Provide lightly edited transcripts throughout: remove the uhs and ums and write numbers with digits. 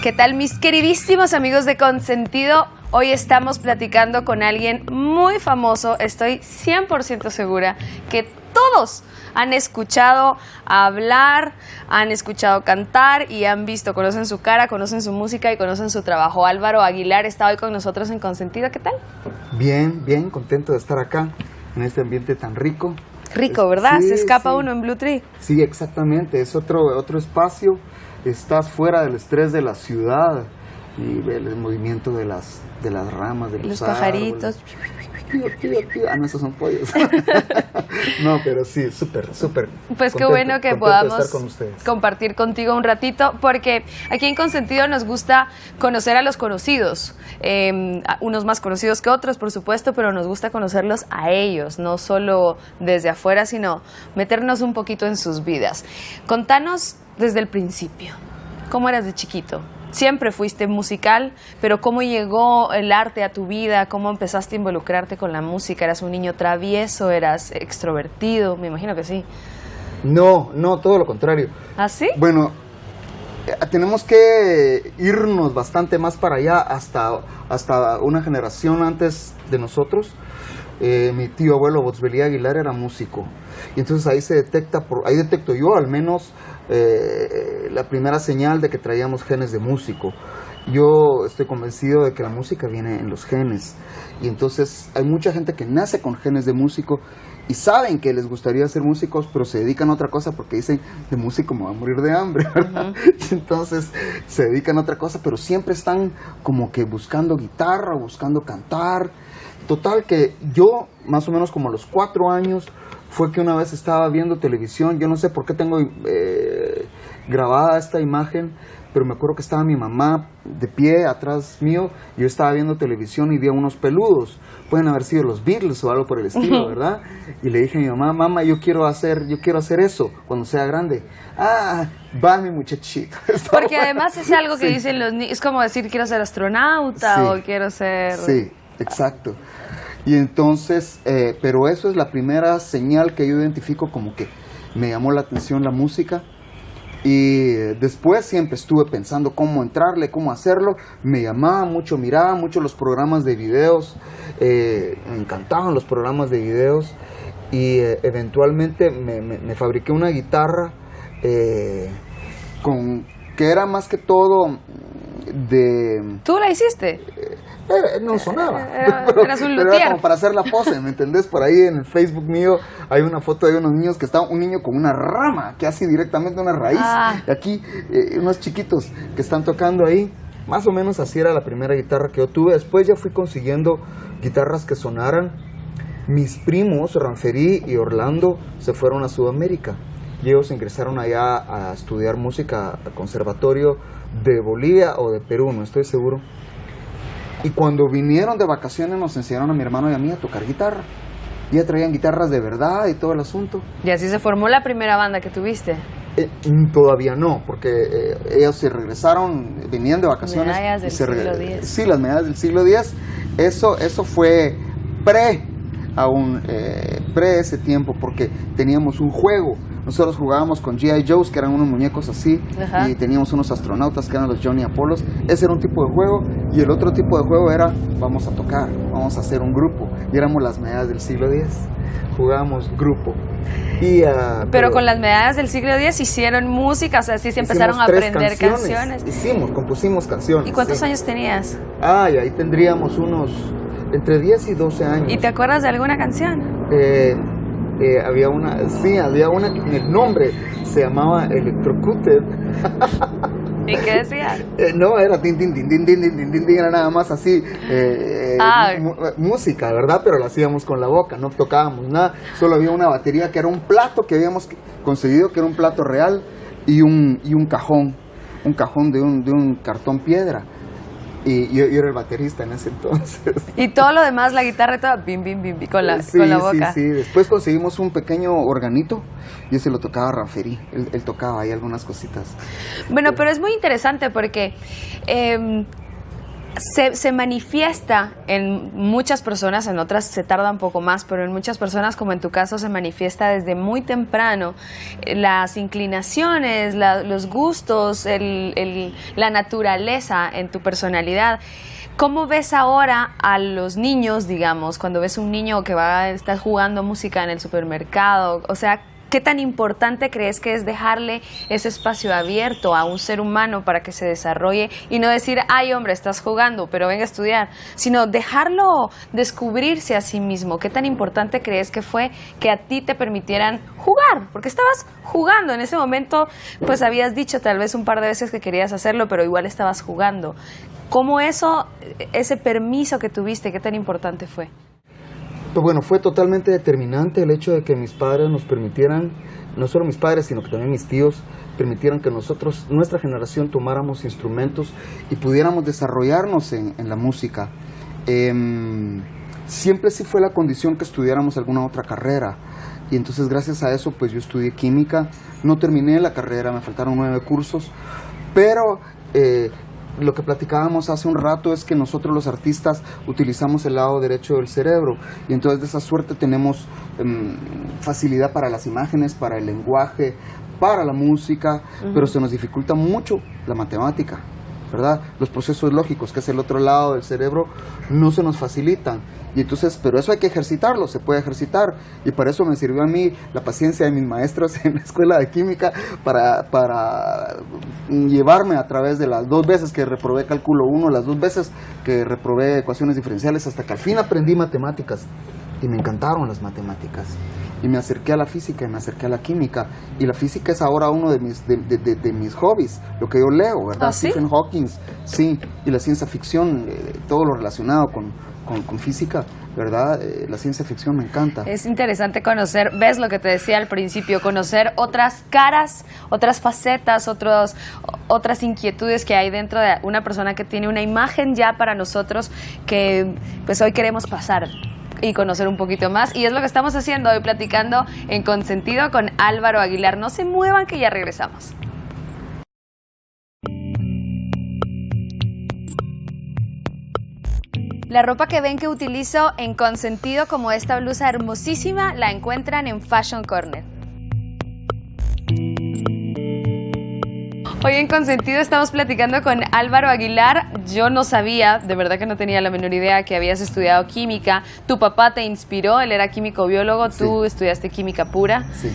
¿Qué tal, mis queridísimos amigos de Consentido? Hoy estamos platicando con alguien muy famoso. Estoy 100% segura que todos han escuchado hablar, han escuchado cantar y han visto, conocen su cara, conocen su música y conocen su trabajo. Álvaro Aguilar está hoy con nosotros en Consentido. ¿Qué tal? Bien, bien, contento de estar acá, en este ambiente tan rico. Rico, ¿verdad? Sí, Se escapa sí. uno en Blue Tree. Sí, exactamente, es otro espacio, estás fuera del estrés de la ciudad y el movimiento de las ramas, de los los pajaritos. Ah, no, esos son pollos. No, pero sí, súper. Pues qué contento, bueno que contento de podamos estar con ustedes. compartir contigo un ratito, porque aquí en Consentido nos gusta conocer a los conocidos, unos más conocidos que otros, por supuesto, pero nos gusta conocerlos a ellos, no solo desde afuera, sino meternos un poquito en sus vidas. Contanos desde el principio, ¿cómo eras de chiquito? Siempre fuiste musical, pero ¿cómo llegó el arte a tu vida? ¿Cómo empezaste a involucrarte con la música? ¿Eras un niño travieso? ¿Eras extrovertido? Me imagino que sí. No, todo lo contrario. ¿Ah, sí? Bueno, tenemos que irnos bastante más para allá, hasta una generación antes de nosotros. Mi tío abuelo Botsbelí Aguilar era músico, y entonces ahí ahí detecto yo al menos la primera señal de que traíamos genes de músico. Yo estoy convencido de que la música viene en los genes, y entonces hay mucha gente que nace con genes de músico y saben que les gustaría ser músicos, pero se dedican a otra cosa porque dicen, de músico me va a morir de hambre, ¿verdad? Uh-huh. Entonces se dedican a otra cosa, pero siempre están como que buscando guitarra, buscando cantar. Total que yo, más o menos como a los 4 años, fue que una vez estaba viendo televisión. Yo no sé por qué tengo grabada esta imagen, pero me acuerdo que estaba mi mamá de pie atrás mío, yo estaba viendo televisión y vi a unos peludos. Pueden haber sido los Beatles o algo por el estilo, ¿verdad? Y le dije a mi mamá, mamá, yo quiero hacer eso cuando sea grande. Ah, va mi muchachito. Porque además es algo que dicen los niños, es como decir quiero ser astronauta o quiero ser... Sí, exacto. Y entonces, pero eso es la primera señal que yo identifico como que me llamó la atención la música. Y después siempre estuve pensando cómo entrarle, cómo hacerlo. Me llamaba mucho, miraba mucho los programas de videos, me encantaban los programas de videos. Y eventualmente me fabriqué una guitarra que era más que todo de... ¿Tú la hiciste? No sonaba, eras un pero luthier. era como para hacer la pose, ¿me entendés? Por ahí en el Facebook mío hay una foto de unos niños que está un niño con una rama, que hace directamente una raíz, y aquí unos chiquitos que están tocando ahí. Más o menos así era la primera guitarra que yo tuve. Después ya fui consiguiendo guitarras que sonaran. Mis primos, Ranferí y Orlando, se fueron a Sudamérica y ellos ingresaron allá a estudiar música al conservatorio de Bolivia o de Perú, no estoy seguro. Y cuando vinieron de vacaciones nos enseñaron a mi hermano y a mí a tocar guitarra. Ya traían guitarras de verdad y todo el asunto. ¿Y así se formó la primera banda que tuviste? Todavía no, porque ellos se regresaron, venían de vacaciones. Medallas del siglo X. Sí, las medallas del siglo X. Eso fue pre ese tiempo, porque teníamos un juego. Nosotros jugábamos con G.I. Joes, que eran unos muñecos así. Ajá. Y teníamos unos astronautas que eran los Johnny Apollos. Ese era un tipo de juego, y el otro tipo de juego era, vamos a tocar, vamos a hacer un grupo. Y éramos las medallas del siglo X. Jugábamos grupo. Pero con las medallas del siglo X hicieron música, o sea, sí se empezaron a aprender canciones. Compusimos canciones. ¿Y cuántos años tenías? Y ahí tendríamos unos entre 10 y 12 años. ¿Y te acuerdas de alguna canción? Había una que el nombre se llamaba Electrocuted. ¿Y qué decía? No, era tin, tin, tin, tin, tin, tin, tin, tin, era nada más así, música, ¿verdad? Pero la hacíamos con la boca, no tocábamos nada, solo había una batería que era un plato que habíamos conseguido, que era un plato real, y un cajón. un cajón de un cartón piedra. Y yo era el baterista en ese entonces. Y todo lo demás, la guitarra, toda bim, bim, bim, con la boca. Sí. Después conseguimos un pequeño organito y ese lo tocaba Ranferi. Él tocaba ahí algunas cositas. Bueno, pero es muy interesante porque se manifiesta en muchas personas, en otras se tarda un poco más, pero en muchas personas, como en tu caso, se manifiesta desde muy temprano las inclinaciones, los gustos, la naturaleza en tu personalidad. ¿Cómo ves ahora a los niños, digamos, cuando ves un niño que está jugando música en el supermercado? O sea, ¿qué tan importante crees que es dejarle ese espacio abierto a un ser humano para que se desarrolle y no decir, ay hombre, estás jugando, pero venga a estudiar, sino dejarlo descubrirse a sí mismo? ¿Qué tan importante crees que fue que a ti te permitieran jugar? Porque estabas jugando en ese momento, pues habías dicho tal vez un par de veces que querías hacerlo, pero igual estabas jugando. ¿Cómo ese permiso que tuviste, qué tan importante fue? Pues bueno, fue totalmente determinante el hecho de que mis padres nos permitieran, no solo mis padres, sino que también mis tíos, permitieran que nosotros, nuestra generación, tomáramos instrumentos y pudiéramos desarrollarnos en la música. Siempre sí fue la condición que estudiáramos alguna otra carrera. Y entonces gracias a eso pues yo estudié química, no terminé la carrera, me faltaron 9 cursos, pero lo que platicábamos hace un rato es que nosotros los artistas utilizamos el lado derecho del cerebro y entonces de esa suerte tenemos facilidad para las imágenes, para el lenguaje, para la música, pero se nos dificulta mucho la matemática, ¿verdad? Los procesos lógicos, que es el otro lado del cerebro, no se nos facilitan. Y entonces, pero eso hay que ejercitarlo, se puede ejercitar. Y para eso me sirvió a mí la paciencia de mis maestros en la escuela de química para llevarme a través de las 2 veces que reprobé cálculo 1, las 2 veces que reprobé ecuaciones diferenciales, hasta que al fin aprendí matemáticas. Y me encantaron las matemáticas. Y me acerqué a la física y me acerqué a la química. Y la física es ahora uno de mis hobbies, lo que yo leo, ¿verdad? ¿Ah, sí? Stephen Hawking, sí. Y la ciencia ficción, todo lo relacionado con física, ¿verdad? La ciencia ficción me encanta. Es interesante conocer, ves lo que te decía al principio, conocer otras caras, otras facetas, otras inquietudes que hay dentro de una persona que tiene una imagen ya para nosotros que pues hoy queremos pasar y conocer un poquito más, y es lo que estamos haciendo hoy, platicando en Consentido con Álvaro Aguilar. No se muevan, que ya regresamos. La ropa que ven que utilizo en Consentido, como esta blusa hermosísima, la encuentran en Fashion Corner. Hoy en Consentido estamos platicando con Álvaro Aguilar. Yo no sabía, de verdad que no tenía la menor idea que habías estudiado química. Tu papá te inspiró, él era químico biólogo, tú estudiaste química pura. Sí.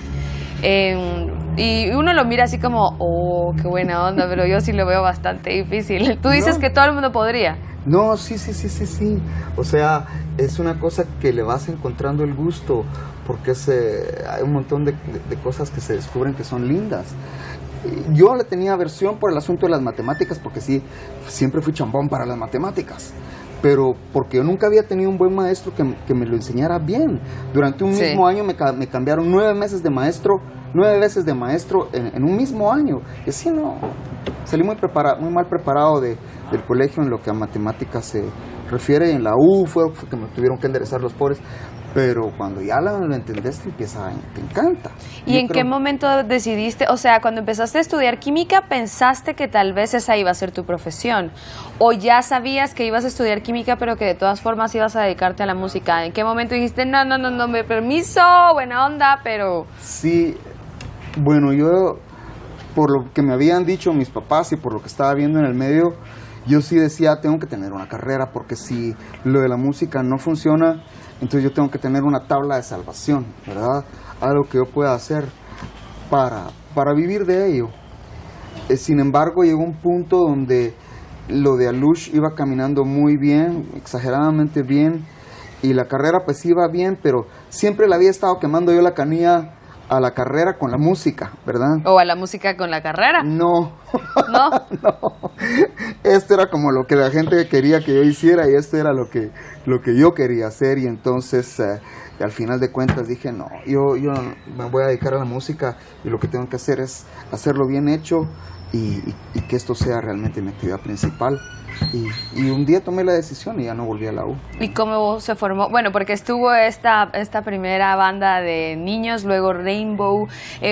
Y uno lo mira así como, oh, qué buena onda, pero yo sí lo veo bastante difícil. Tú dices que todo el mundo podría. No, sí. O sea, es una cosa que le vas encontrando el gusto, porque hay un montón de cosas que se descubren que son lindas. Yo le tenía aversión por el asunto de las matemáticas, porque sí, siempre fui chambón para las matemáticas, pero porque yo nunca había tenido un buen maestro que me lo enseñara bien. Durante un mismo año me cambiaron 9 veces de maestro en un mismo año. Y así no, salí muy mal preparado del colegio en lo que a matemáticas se refiere. En la U fue que me tuvieron que enderezar los pobres. Pero cuando ya lo entendés, te encanta. ¿Y en qué momento decidiste, o sea, cuando empezaste a estudiar química, pensaste que tal vez esa iba a ser tu profesión? ¿O ya sabías que ibas a estudiar química, pero que de todas formas ibas a dedicarte a la música? ¿En qué momento dijiste, no, me permiso, buena onda, pero...? Sí, bueno, yo, por lo que me habían dicho mis papás y por lo que estaba viendo en el medio, yo sí decía, tengo que tener una carrera, porque si lo de la música no funciona, entonces yo tengo que tener una tabla de salvación, ¿verdad? Algo que yo pueda hacer para vivir de ello. Sin embargo, llegó un punto donde lo de Alush iba caminando muy bien, exageradamente bien, y la carrera pues iba bien, pero siempre le había estado quemando yo la canilla a la carrera con la música, ¿verdad? ¿O a la música con la carrera? No. ¿No? No. Esto era como lo que la gente quería que yo hiciera y esto era lo que yo quería hacer, y entonces al final de cuentas dije, no, yo me voy a dedicar a la música y lo que tengo que hacer es hacerlo bien hecho, y que esto sea realmente mi actividad principal. Y un día tomé la decisión y ya no volví a la U. ¿Y cómo se formó? Bueno, porque estuvo esta primera banda de niños, luego Rainbow,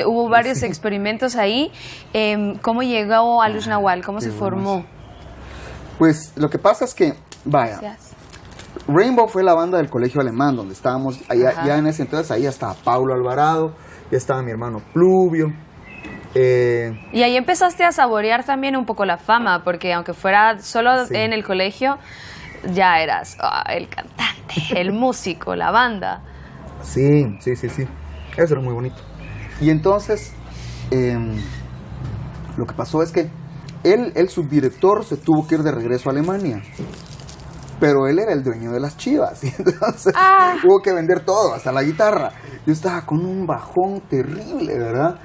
hubo varios experimentos ahí. ¿Cómo llegó a Luz Nahual? ¿Cómo se formó? Pues lo que pasa es que, vaya, Gracias. Rainbow fue la banda del colegio alemán, donde estábamos, allá, ya en ese entonces, ahí estaba Paulo Alvarado, ya estaba mi hermano Pluvio. Y ahí empezaste a saborear también un poco la fama, porque aunque fuera solo en el colegio, ya eras el cantante, el músico, la banda. Sí. Eso era muy bonito. Y entonces, lo que pasó es que el subdirector se tuvo que ir de regreso a Alemania. Pero él era el dueño de las Chivas, y entonces hubo que vender todo, hasta la guitarra. Yo estaba con un bajón terrible, ¿verdad?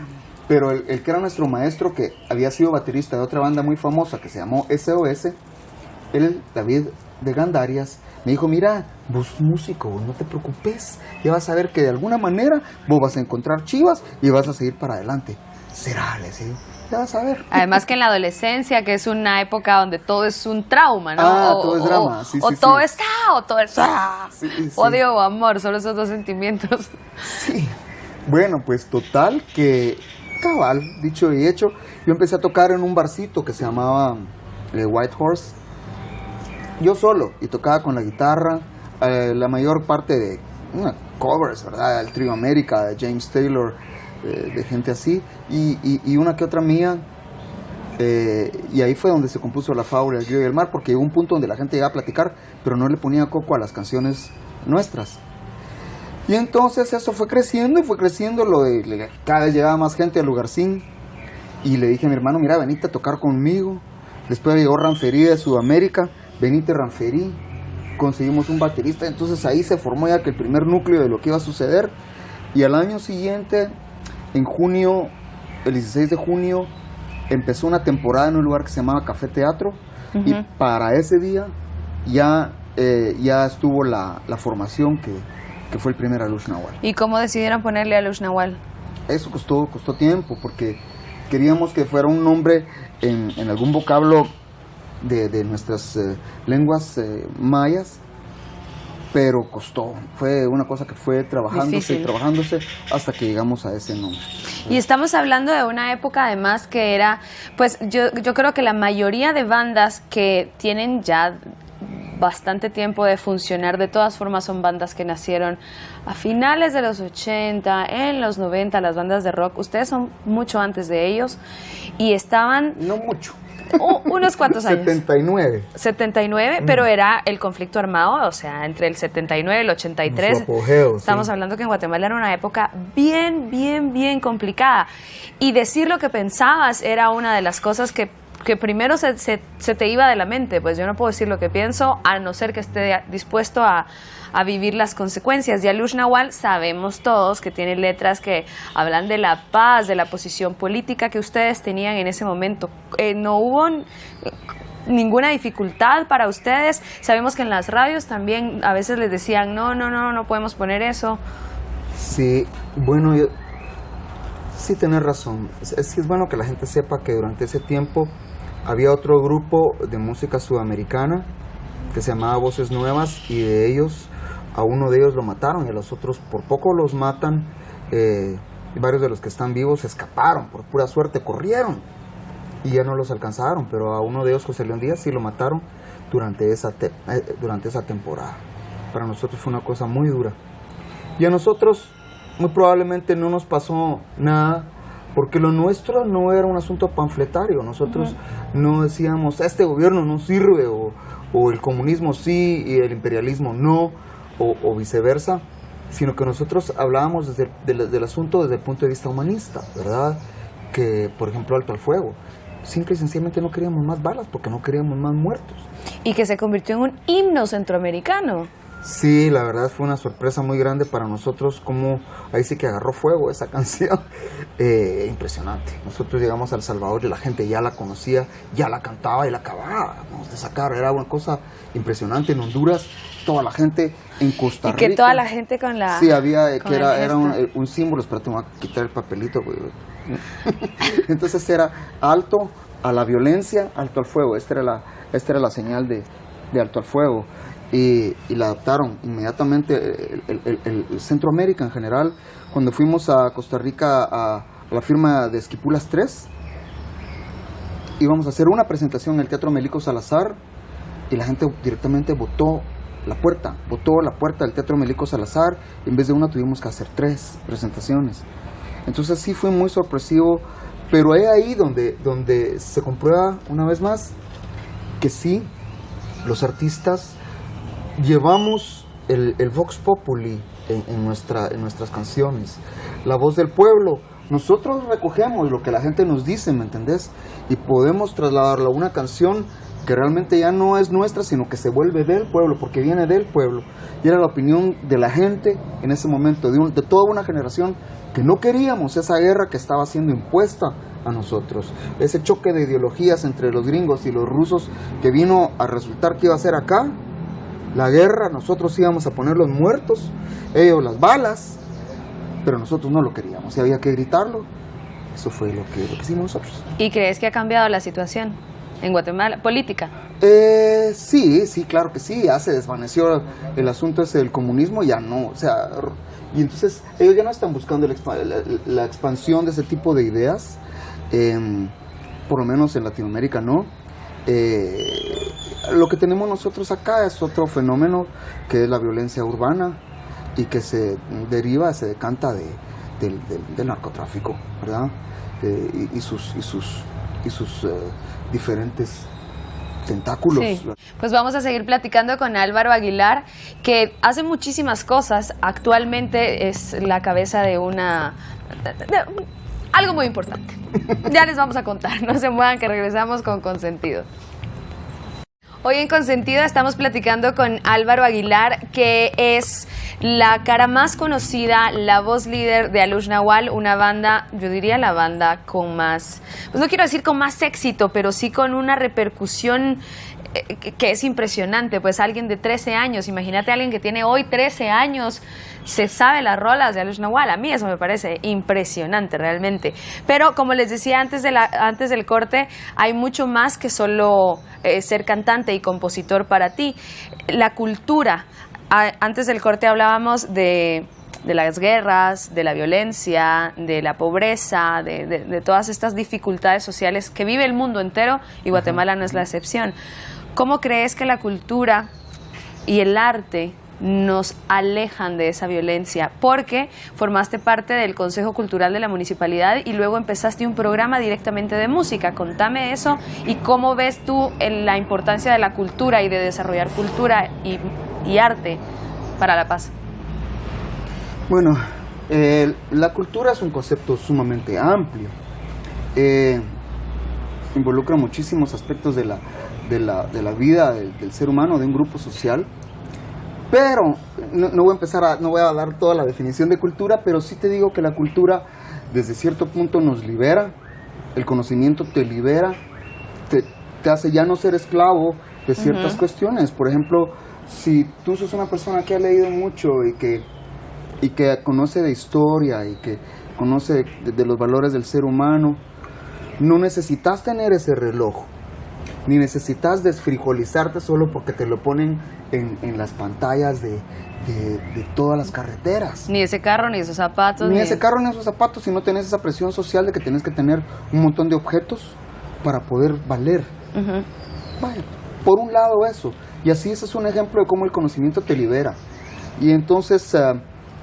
Pero el que era nuestro maestro, que había sido baterista de otra banda muy famosa que se llamó SOS, él, David de Gandarias, me dijo, mira, vos músico, vos no te preocupes, ya vas a ver que de alguna manera vos vas a encontrar Chivas y vas a seguir para adelante. Será, le decía, ya vas a ver. Además que en la adolescencia, que es una época donde todo es un trauma, ¿no? Todo es drama, o todo es o todo es odio o amor, solo esos dos sentimientos. Sí, bueno, pues total que... cabal, dicho y hecho, yo empecé a tocar en un barcito que se llamaba White Horse, yo solo, y tocaba con la guitarra, la mayor parte de covers, ¿verdad? El Trío América, de James Taylor, de gente así, y una que otra mía, y ahí fue donde se compuso La Fábula del Grillo y el Mar, porque llegó un punto donde la gente llegaba a platicar, pero no le ponía coco a las canciones nuestras. Y entonces eso fue creciendo, cada vez llegaba más gente al lugarcín. Y le dije a mi hermano, mira, venite a tocar conmigo. Después llegó Ranferí de Sudamérica, venite Ranferí. Conseguimos un baterista, entonces ahí se formó ya que el primer núcleo de lo que iba a suceder. Y al año siguiente, en junio, el 16 de junio, empezó una temporada en un lugar que se llamaba Café Teatro. Y para ese día ya estuvo la formación que fue el primer Luz Nahual. ¿Y cómo decidieron ponerle a Luz Nahual? Eso costó tiempo, porque queríamos que fuera un nombre en algún vocablo de nuestras lenguas mayas, pero costó. Fue una cosa que fue trabajándose hasta que llegamos a ese nombre. Y estamos hablando de una época además que era, pues yo creo que la mayoría de bandas que tienen ya bastante tiempo de funcionar, de todas formas son bandas que nacieron a finales de los 80, en los 90, las bandas de rock. Ustedes son mucho antes de ellos y estaban... No mucho. Unos cuantos años. 79, pero era el conflicto armado, o sea, entre el 79 y el 83. Su apogeo, estamos hablando que en Guatemala era una época bien complicada. Y decir lo que pensabas era una de las cosas que primero se te iba de la mente. Pues yo no puedo decir lo que pienso a no ser que esté dispuesto a vivir las consecuencias. Y a Luz Nahual sabemos todos que tiene letras que hablan de la paz, de la posición política que ustedes tenían en ese momento. No hubo ninguna dificultad para ustedes. Sabemos que en las radios también a veces les decían no podemos poner eso. Sí, bueno, sí tenés razón. Es bueno que la gente sepa que durante ese tiempo había otro grupo de música sudamericana que se llamaba Voces Nuevas, y a uno de ellos lo mataron y a los otros por poco los matan. Y varios de los que están vivos escaparon, por pura suerte corrieron y ya no los alcanzaron, pero a uno de ellos, José León Díaz, sí lo mataron durante esa temporada. Para nosotros fue una cosa muy dura, y a nosotros muy probablemente no nos pasó nada, porque lo nuestro no era un asunto panfletario. Nosotros no decíamos, este gobierno no sirve, o el comunismo sí y el imperialismo no, o viceversa, sino que nosotros hablábamos del asunto desde el punto de vista humanista, ¿verdad? Que, por ejemplo, alto al fuego. Simple y sencillamente no queríamos más balas porque no queríamos más muertos. Y que se convirtió en un himno centroamericano. Sí, la verdad fue una sorpresa muy grande para nosotros, como ahí sí que agarró fuego esa canción. Impresionante. Nosotros llegamos a El Salvador y la gente ya la conocía, ya la cantaba y la acabábamos de sacar. Era una cosa impresionante. En Honduras, toda la gente, en Costa Rica. Y que toda la gente con la... Sí, había, que era un símbolo. Espérate, me voy a quitar el papelito, güey. Entonces era alto a la violencia, alto al fuego. Esta era la señal de alto al fuego. Y la adaptaron inmediatamente el Centroamérica en general. Cuando fuimos a Costa Rica a la firma de Esquipulas 3, íbamos a hacer una presentación en el Teatro Melico Salazar y la gente directamente votó la puerta del Teatro Melico Salazar, y en vez de una tuvimos que hacer 3 presentaciones. Entonces sí fue muy sorpresivo, pero es ahí donde se comprueba una vez más que sí, los artistas llevamos el Vox Populi en nuestras canciones, la voz del pueblo. Nosotros recogemos lo que la gente nos dice, ¿me entendés? Y podemos trasladarlo a una canción que realmente ya no es nuestra, sino que se vuelve del pueblo, porque viene del pueblo. Y era la opinión de la gente en ese momento, de toda una generación que no queríamos esa guerra que estaba siendo impuesta a nosotros. Ese choque de ideologías entre los gringos y los rusos que vino a resultar que iba a ser acá. La guerra, nosotros íbamos a poner los muertos, ellos las balas, pero nosotros no lo queríamos y había que gritarlo. Eso fue lo que hicimos nosotros. ¿Y crees que ha cambiado la situación en Guatemala, política? Sí, claro que sí. Ya se desvaneció el asunto ese del comunismo, ya no, o sea, y entonces ellos ya no están buscando la expansión de ese tipo de ideas, por lo menos en Latinoamérica no. Lo que tenemos nosotros acá es otro fenómeno, que es la violencia urbana y que se decanta del narcotráfico, ¿verdad? Y sus diferentes tentáculos. Sí. Pues vamos a seguir platicando con Álvaro Aguilar, que hace muchísimas cosas. Actualmente es la cabeza de algo muy importante. Ya les vamos a contar, no se muevan que regresamos con Consentido. Hoy en Consentido estamos platicando con Álvaro Aguilar, que es la cara más conocida, la voz líder de Alush Nahual, una banda, yo diría la banda con más, pues no quiero decir con más éxito, pero sí con una repercusión que es impresionante. Pues alguien de 13 años, imagínate a alguien que tiene hoy 13 años, se sabe las rolas de Alush Nahual. A mí eso me parece impresionante realmente. Pero como les decía antes del corte, hay mucho más que solo ser cantante y compositor para ti. La cultura, antes del corte hablábamos de las guerras, de la violencia, de la pobreza, de todas estas dificultades sociales que vive el mundo entero, y Guatemala no es la excepción. ¿Cómo crees que la cultura y el arte nos alejan de esa violencia? Porque formaste parte del Consejo Cultural de la Municipalidad y luego empezaste un programa directamente de música. Contame eso y cómo ves tú la importancia de la cultura y de desarrollar cultura y arte para la paz. Bueno, la cultura es un concepto sumamente amplio. Involucra muchísimos aspectos de la vida del ser humano, de un grupo social. Pero no voy a dar toda la definición de cultura, pero sí te digo que la cultura desde cierto punto nos libera, el conocimiento te libera, te hace ya no ser esclavo de ciertas cuestiones. Por ejemplo, si tú sos una persona que ha leído mucho y que conoce de historia y que conoce de los valores del ser humano, no necesitas tener ese reloj, ni necesitas desfrijolizarte solo porque te lo ponen en las pantallas de todas las carreteras. Ni ese carro, ni esos zapatos. Ni ese carro, ni esos zapatos, si no tenés esa presión social de que tienes que tener un montón de objetos para poder valer. Bueno, por un lado eso. Y así ese es un ejemplo de cómo el conocimiento te libera. Y entonces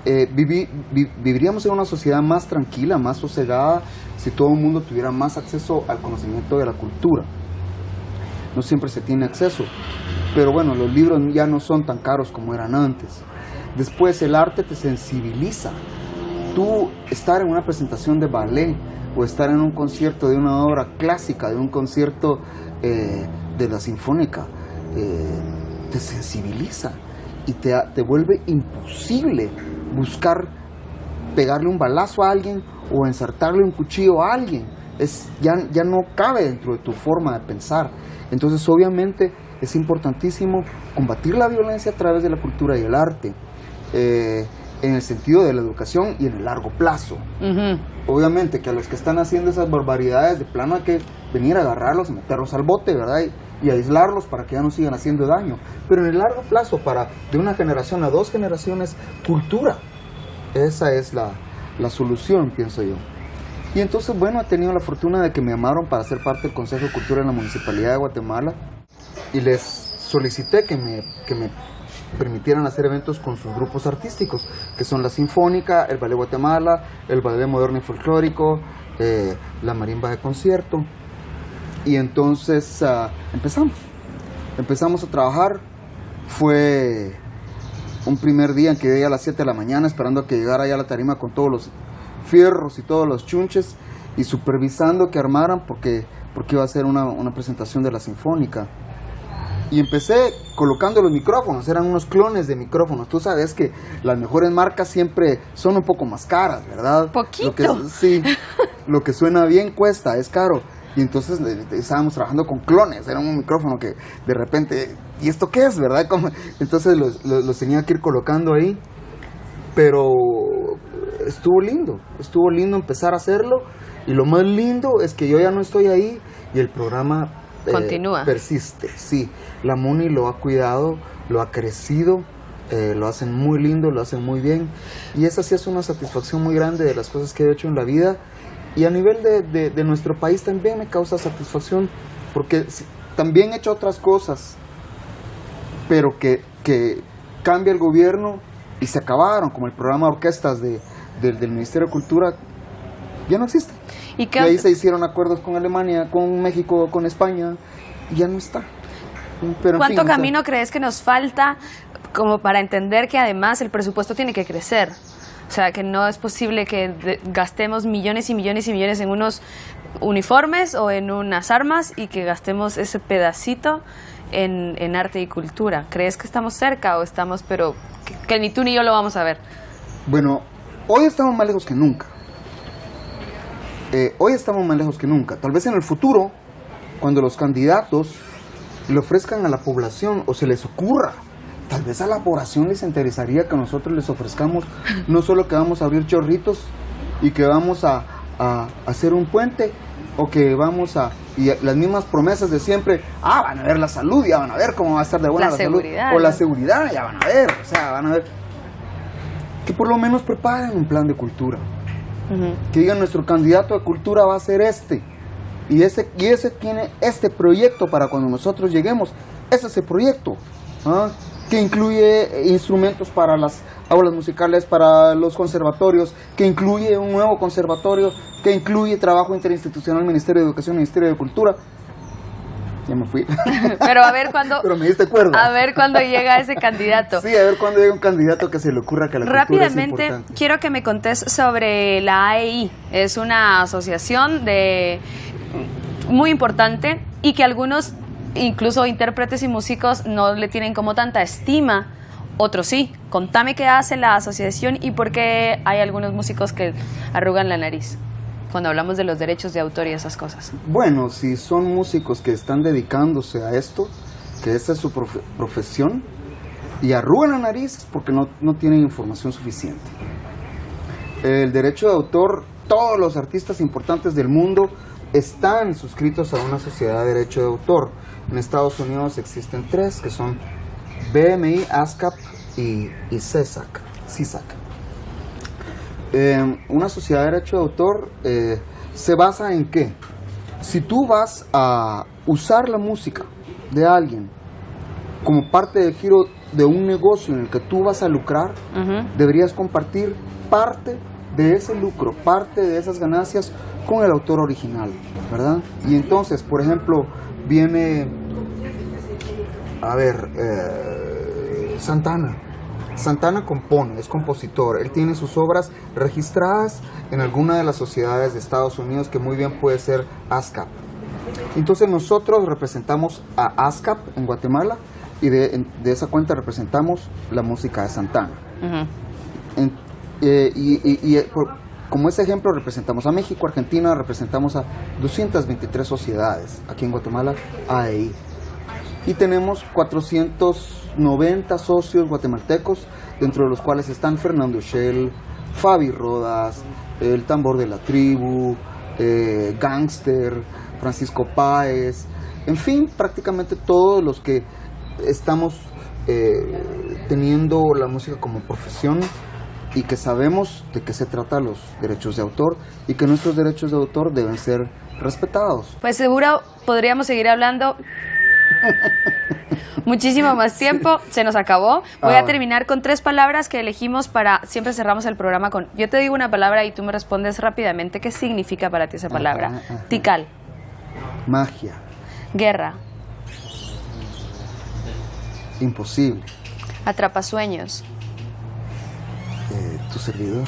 viviríamos en una sociedad más tranquila, más sosegada, si todo el mundo tuviera más acceso al conocimiento de la cultura. No siempre se tiene acceso, pero bueno, los libros ya no son tan caros como eran antes. Después el arte te sensibiliza. Tú estar en una presentación de ballet o estar en un concierto de una obra clásica, de un concierto de la sinfónica, te sensibiliza y te vuelve imposible buscar pegarle un balazo a alguien o ensartarle un cuchillo a alguien. Ya no cabe dentro de tu forma de pensar. Entonces obviamente es importantísimo combatir la violencia a través de la cultura y el arte, en el sentido de la educación y en el largo plazo. Obviamente que a los que están haciendo esas barbaridades de plano hay que venir a agarrarlos y meterlos al bote, ¿verdad? Y aislarlos para que ya no sigan haciendo daño. Pero en el largo plazo, para de una generación a 2 generaciones, cultura. Esa es la solución, pienso yo. Y entonces, bueno, he tenido la fortuna de que me llamaron para ser parte del Consejo de Cultura en la Municipalidad de Guatemala y les solicité que me permitieran hacer eventos con sus grupos artísticos, que son la Sinfónica, el Ballet Guatemala, el Ballet Moderno y Folclórico, la Marimba de Concierto. Y entonces empezamos a trabajar. Fue un primer día en que llegué a las 7 de la mañana esperando a que llegara ya a la tarima con todos los fierros y todos los chunches y supervisando que armaran porque iba a ser una presentación de la Sinfónica. Y empecé colocando los micrófonos, eran unos clones de micrófonos. Tú sabes que las mejores marcas siempre son un poco más caras, ¿verdad? Poquito. Sí, lo que suena bien cuesta, es caro. Y entonces estábamos trabajando con clones, era un micrófono que de repente, ¿y esto qué es, verdad? Entonces los tenía que ir colocando ahí, pero estuvo lindo empezar a hacerlo, y lo más lindo es que yo ya no estoy ahí y el programa continúa. Persiste, sí. La MUNI lo ha cuidado, lo ha crecido, lo hacen muy lindo, lo hacen muy bien, y esa sí es una satisfacción muy grande de las cosas que he hecho en la vida. Y a nivel de nuestro país también me causa satisfacción, porque también he hecho otras cosas, pero que cambia el gobierno y se acabaron, como el programa de orquestas del Ministerio de Cultura, ya no existe. Y ahí se hicieron acuerdos con Alemania, con México, con España, y ya no está. Pero ¿cuánto camino crees que nos falta como para entender que además el presupuesto tiene que crecer? O sea, que no es posible que gastemos millones y millones y millones en unos uniformes o en unas armas y que gastemos ese pedacito en arte y cultura. ¿Crees que estamos cerca o estamos, pero que ni tú ni yo lo vamos a ver? Bueno, hoy estamos más lejos que nunca. Tal vez en el futuro, cuando los candidatos le ofrezcan a la población o se les ocurra, tal vez a la población les interesaría que nosotros les ofrezcamos no solo que vamos a abrir chorritos y que vamos a hacer un puente, o que vamos y las mismas promesas de siempre, van a ver la salud, ya van a ver cómo va a estar de buena la salud, o la seguridad, ya van a ver, o sea, van a ver, que por lo menos preparen un plan de cultura, que digan nuestro candidato a cultura va a ser y ese tiene este proyecto para cuando nosotros lleguemos, ese es el proyecto, que incluye instrumentos para las aulas musicales, para los conservatorios, que incluye un nuevo conservatorio, que incluye trabajo interinstitucional, Ministerio de Educación, Ministerio de Cultura. Ya me fui. Pero a ver cuándo. Pero me diste cuerda. A ver cuándo llega ese candidato. Sí, a ver cuándo llega un candidato que se le ocurra que la cultura es importante. Rápidamente, quiero que me contés sobre la AEI. Es una asociación muy importante y que algunos, incluso intérpretes y músicos, no le tienen como tanta estima, otros sí. Contame qué hace la asociación y por qué hay algunos músicos que arrugan la nariz cuando hablamos de los derechos de autor y esas cosas. Bueno, si son músicos que están dedicándose a esto, que esa es su profesión, y arrugan la nariz es porque no tienen información suficiente. El derecho de autor, todos los artistas importantes del mundo están suscritos a una sociedad de derecho de autor. En Estados Unidos existen 3, que son BMI, ASCAP y CISAC. Una sociedad de derecho de autor se basa en que si tú vas a usar la música de alguien como parte del giro de un negocio en el que tú vas a lucrar, deberías compartir parte de ese lucro, parte de esas ganancias con el autor original, ¿verdad? Y entonces, por ejemplo, viene, Santana compone, es compositor, él tiene sus obras registradas en alguna de las sociedades de Estados Unidos, que muy bien puede ser ASCAP. Entonces nosotros representamos a ASCAP en Guatemala y de esa cuenta representamos la música de Santana. Como ese ejemplo representamos a México, Argentina, representamos a 223 sociedades. Aquí en Guatemala hay. Y tenemos 490 socios guatemaltecos, dentro de los cuales están Fernando Shell, Fabi Rodas, El Tambor de la Tribu, Gangster, Francisco Páez, en fin, prácticamente todos los que estamos teniendo la música como profesión y que sabemos de qué se trata los derechos de autor y que nuestros derechos de autor deben ser respetados. Pues seguro podríamos seguir hablando muchísimo más tiempo. Se nos acabó. Voy a terminar con 3 palabras que elegimos para... Siempre cerramos el programa con... Yo te digo una palabra y tú me respondes rápidamente qué significa para ti esa palabra. Tikal. Magia. Guerra. Imposible. Atrapasueños. Tu servidor.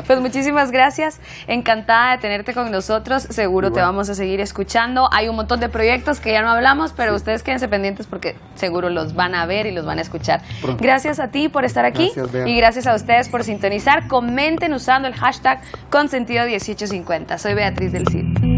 Pues muchísimas gracias, encantada de tenerte con nosotros. Seguro te vamos a seguir escuchando. Hay un montón de proyectos que ya no hablamos, pero ustedes quédense pendientes porque seguro los van a ver y los van a escuchar. Pronto. Gracias a ti por estar aquí. Gracias, y gracias a ustedes por sintonizar. Comenten usando el hashtag Consentido1850. Soy Beatriz del Cid.